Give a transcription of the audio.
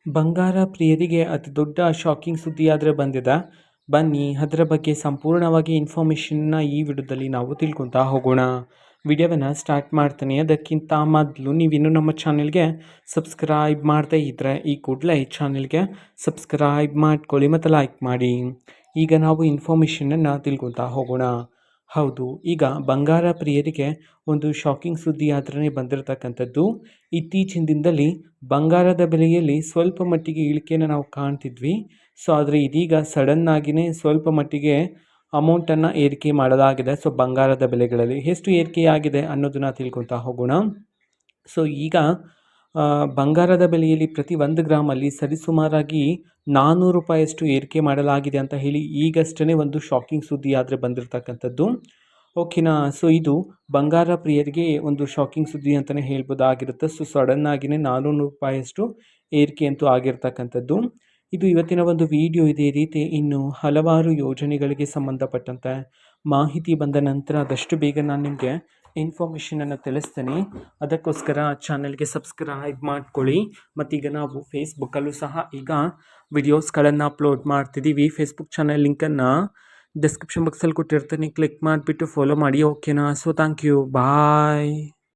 ಬಂಗಾರ ಪ್ರಿಯರಿಗೆ ಅತಿ ದೊಡ್ಡ ಶಾಕಿಂಗ್ ಸುದ್ದಿಯಾದರೆ ಬಂದಿದೆ. ಬನ್ನಿ ಅದರ ಬಗ್ಗೆ ಸಂಪೂರ್ಣವಾಗಿ ಇನ್ಫಾರ್ಮೇಷನ್ನ ಈ ವಿಡಿಯೋದಲ್ಲಿ ನಾವು ತಿಳ್ಕೊತಾ ಹೋಗೋಣ. ವಿಡಿಯೋವನ್ನು ಸ್ಟಾರ್ಟ್ ಮಾಡ್ತೀನಿ. ಅದಕ್ಕಿಂತ ಮೊದಲು ನೀವಿನ್ನೂ ನಮ್ಮ ಚಾನೆಲ್ಗೆ ಸಬ್ಸ್ಕ್ರೈಬ್ ಮಾಡದೇ ಇದ್ದರೆ ಈ ಕೂಡಲೇ ಈ ಚಾನೆಲ್ಗೆ ಸಬ್ಸ್ಕ್ರೈಬ್ ಮಾಡ್ಕೊಳ್ಳಿ ಮತ್ತು ಲೈಕ್ ಮಾಡಿ. ಈಗ ನಾವು ಇನ್ಫಾರ್ಮೇಷನನ್ನು ತಿಳ್ಕೊತಾ ಹೋಗೋಣ. ಹೌದು, ಈಗ ಬಂಗಾರ ಪ್ರಿಯರಿಗೆ ಒಂದು ಶಾಕಿಂಗ್ ಸುದ್ದಿ ಆದ್ರೆ ಬಂದಿರತಕ್ಕಂಥದ್ದು. ಇತ್ತೀಚಿನ ದಿನದಲ್ಲಿ ಬಂಗಾರದ ಬೆಲೆಯಲ್ಲಿ ಸ್ವಲ್ಪ ಮಟ್ಟಿಗೆ ಇಳಿಕೆಯನ್ನು ನಾವು ಕಾಣ್ತಿದ್ವಿ. ಸೊ ಆದರೆ ಇದೀಗ ಸಡನ್ ಆಗಿಯೇ ಸ್ವಲ್ಪ ಮಟ್ಟಿಗೆ ಅಮೌಂಟನ್ನು ಏರಿಕೆ ಮಾಡಲಾಗಿದೆ. ಸೊ ಬಂಗಾರದ ಬೆಲೆಗಳಲ್ಲಿ ಎಷ್ಟು ಏರಿಕೆಯಾಗಿದೆ ಅನ್ನೋದನ್ನು ತಿಳ್ಕೊತಾ ಹೋಗೋಣ. ಸೊ ಈಗ ಬಂಗಾರದ ಬೆಲೆಯಲ್ಲಿ ಪ್ರತಿ 1 ಗ್ರಾಮಲ್ಲಿ ಸರಿಸುಮಾರಾಗಿ 400 ರೂಪಾಯಿಯಷ್ಟು ಏರಿಕೆ ಮಾಡಲಾಗಿದೆ ಅಂತ ಹೇಳಿ ಈಗಷ್ಟೇ ಒಂದು ಶಾಕಿಂಗ್ ಸುದ್ದಿ ಆದರೆ ಬಂದಿರತಕ್ಕಂಥದ್ದು. ಓಕೆನಾ. ಸೊ ಇದು ಬಂಗಾರ ಪ್ರಿಯರಿಗೆ ಒಂದು ಶಾಕಿಂಗ್ ಸುದ್ದಿ ಅಂತಲೇ ಹೇಳ್ಬೋದಾಗಿರುತ್ತೆ. ಸೊ ಸಡನ್ ಆಗಿಯೇ 400 ರೂಪಾಯಿಯಷ್ಟು ಏರಿಕೆ ಅಂತೂ ಆಗಿರ್ತಕ್ಕಂಥದ್ದು. ಇದು ಇವತ್ತಿನ ಒಂದು ವಿಡಿಯೋ. ಇದೇ ರೀತಿ ಇನ್ನು ಹಲವಾರು ಯೋಜನೆಗಳಿಗೆ ಸಂಬಂಧಪಟ್ಟಂತೆ ಮಾಹಿತಿ ಬಂದ ನಂತರ ಆದಷ್ಟು ಬೇಗ ನಾನು ನಿಮಗೆ ಇನ್ಫಾರ್ಮೇಷನನ್ನು ತಿಳಿಸ್ತೀನಿ. ಅದಕ್ಕೋಸ್ಕರ ಚಾನಲ್ಗೆ ಸಬ್ಸ್ಕ್ರೈಬ್ ಮಾಡ್ಕೊಳ್ಳಿ. ಮತ್ತೀಗ ನಾವು ಫೇಸ್ಬುಕ್ಕಲ್ಲೂ ಸಹ ಈಗ ವಿಡಿಯೋಸ್ಗಳನ್ನು ಅಪ್ಲೋಡ್ ಮಾಡ್ತಿದ್ದೀವಿ. ಫೇಸ್ಬುಕ್ ಚಾನಲ್ ಲಿಂಕನ್ನು ಡಿಸ್ಕ್ರಿಪ್ಷನ್ ಬಾಕ್ಸಲ್ಲಿ ಕೊಟ್ಟಿರ್ತೀನಿ. ಕ್ಲಿಕ್ ಮಾಡಿಬಿಟ್ಟು ಫಾಲೋ ಮಾಡಿ. ಓಕೆನಾ. So thank you. ಬಾಯ್.